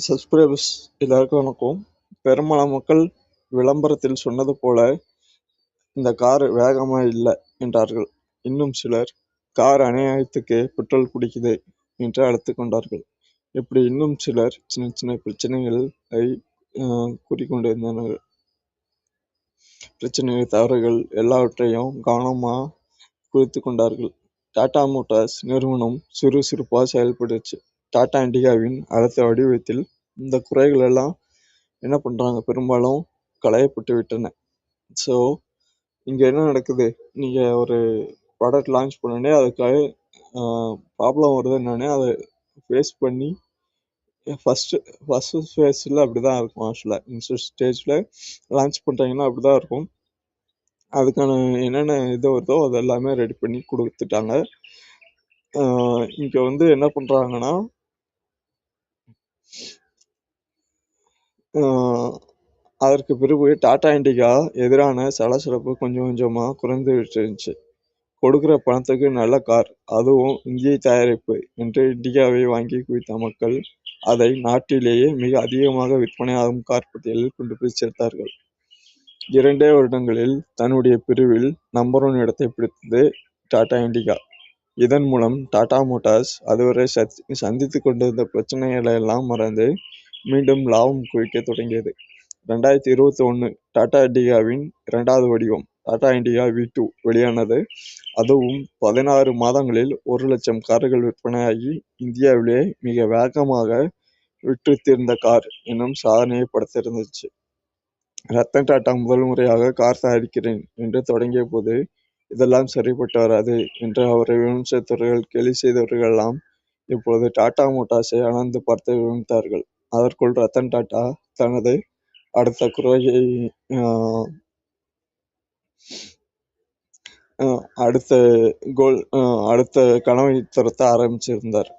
Subscribers எல்லாருக்கும் வணக்கம். பெரும்பாலான மக்கள் விளம்பரத்தில் சொன்னது போல இந்த கார் வேகமா இல்லை என்றார்கள். இன்னும் சிலர் கார் அநியாயத்துக்கு பெட்ரோல் குடிக்குது என்று அழைத்துக் கொண்டார்கள். இப்படி இன்னும் சிலர் சின்ன சின்ன பிரச்சனைகளை கூறிக்கொண்டிருந்தனர். பிரச்சனைகள், தவறுகள் எல்லாவற்றையும் கவனமா குறித்து கொண்டார்கள். டாடா மோட்டார்ஸ் நிறுவனம் சுறுசுறுப்பா செயல்படுச்சு. டாடா இண்டிகாவின் அடுத்த வடிவத்தில் இந்த குறைகள் எல்லாம் என்ன பண்றாங்க, பெரும்பாலும் களையப்பட்டு விட்டன. ஸோ இங்க என்ன நடக்குது, நீங்க ஒரு ப்ராடக்ட் லான்ச் பண்ணனே அதுக்காக ப்ராப்ளம் வருதுன்னே அதை ஃபேஸ் பண்ணி ஃபர்ஸ்ட் ஃபேஸில் அப்படிதான் இருக்கும். ஆக்சுவலாக இனிஷியல் ஸ்டேஜில் லான்ச் பண்ணுறீங்கன்னா அப்படிதான் இருக்கும். அதுக்கான என்னென்ன இது வருதோ அது எல்லாமே ரெடி பண்ணி கொடுத்துட்டாங்க. இங்க என்ன பண்றாங்கன்னா, அதற்கு பிறகு டாடா இண்டிகா எதிரான சலசலப்பு கொஞ்சம் கொஞ்சமா குறைந்து விட்டுருந்துச்சு. கொடுக்குற பணத்துக்கு நல்ல கார், அதுவும் இந்திய தயாரிப்பு என்று இண்டிகாவை வாங்கி குவித்த மக்கள் அதை நாட்டிலேயே மிக அதிகமாக விற்பனையாகும் கார் பட்டியலில் கொண்டு போய் சேர்த்தார்கள். 2 வருடங்களில் தன்னுடைய பிரிவில் நம்பர் 1 இடத்தை பிடித்தது டாடா இண்டிகா. இதன் மூலம் டாடா மோட்டார்ஸ் அதுவரை சந்தித்து கொண்டிருந்த பிரச்சனைகளை எல்லாம் மறந்து மீண்டும் லாபம் குவிக்க தொடங்கியது. 2021 டாடா இண்டிகாவின் 2வது வடிவம் டாடா இண்டிகா V2 வெளியானது. அதுவும் 16 மாதங்களில் 1 லட்சம் கார்கள் விற்பனையாகி இந்தியாவிலே மிக வேகமாக விற்று தீர்ந்த கார் என்னும் சாதனையை படைத்திருந்துச்சு. ரத்தன் டாடா முதல் முறையாக கார் தயாரிக்கிறேன் என்று தொடங்கிய போது இதெல்லாம் சரிப்பட்டு வராது என்று அவரை விமர்சித்தவர்கள், கேலி செய்தவர்கள் எல்லாம் இப்பொழுது டாடா மோட்டார்ஸை அனர்ந்து பார்த்து விமர்சித்தார்கள். அதற்குள் ரத்தன் டாடா தனது அடுத்த குறையை அடுத்த கனவை துரத்த ஆரம்பிச்சிருந்தார்.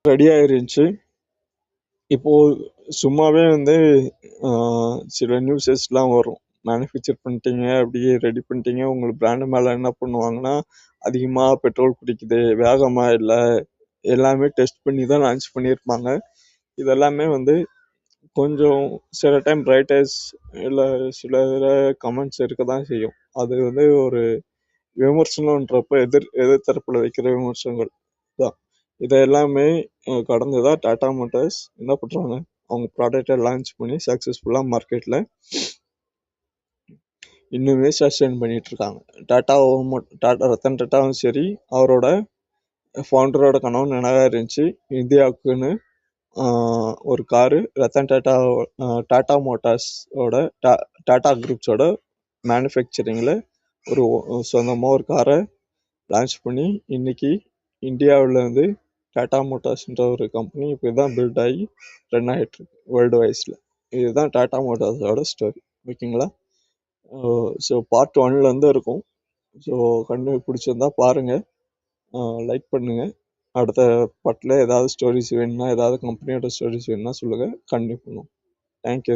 ரெடியா இருந்துச்சு. இப்போ சும்மாவே சில நியூஸஸ்லாம் வரும், மேனுஃபேக்சர் பண்ணிட்டீங்க, அப்படியே ரெடி பண்ணிட்டீங்க, உங்களுக்கு பிராண்டு மேலே என்ன பண்ணுவாங்கன்னா அதிகமாக பெட்ரோல் குடிக்குது, வேகமாக இல்லை, எல்லாமே டெஸ்ட் பண்ணி தான் லான்ச் பண்ணியிருப்பாங்க. இதெல்லாமே கொஞ்சம் சில டைம் ரைட்டர்ஸ் இல்லை சில இதில் கமெண்ட்ஸ் இருக்க தான் செய்யும். அது ஒரு விமர்சனன்றப்ப எதிர்த்தரப்பில் வைக்கிற விமர்சனங்கள் தான். இதை எல்லாமே கடந்துதான் டாடா மோட்டார்ஸ் என்ன பண்ணுறாங்க, அவங்க ப்ராடக்டை லான்ச் பண்ணி சக்ஸஸ்ஃபுல்லாக மார்க்கெட்டில் இன்னுமே சஸ்டெயின் பண்ணிட்டு இருக்காங்க. ரத்தன் டாட்டாவும் சரி, அவரோட ஃபவுண்டரோட கனவு நினைவாக இருந்துச்சு. இந்தியாவுக்குன்னு ஒரு காரு ரத்தன் டாடா மோட்டார்ஸோட டாடா குரூப்ஸோட மேனுஃபேக்சரிங்கில் ஒரு சொந்தமாக ஒரு காரை லான்ச் பண்ணி இன்னைக்கு இந்தியாவில் டாடா மோட்டார்ஸ்ன்ற ஒரு கம்பெனி இப்போ தான் பில்ட் ஆகி ரன் ஆகிட்டு இருக்கு வேர்ல்டு வைஸில். இதுதான் டாடா மோட்டார்ஸோட ஸ்டோரி. ஓகேங்களா? ஸோ பார்ட் 1 இருக்கும். ஸோ கண்டிப்பாக பிடிச்சிருந்தா பாருங்கள், லைக் பண்ணுங்கள். அடுத்த பாட்டில் ஏதாவது ஸ்டோரிஸ் வேணும்னா, ஏதாவது கம்பெனியோட ஸ்டோரிஸ் வேணும்னா சொல்லுங்கள், கண்டிப்பாக பண்ணுவோம். தேங்க்யூ.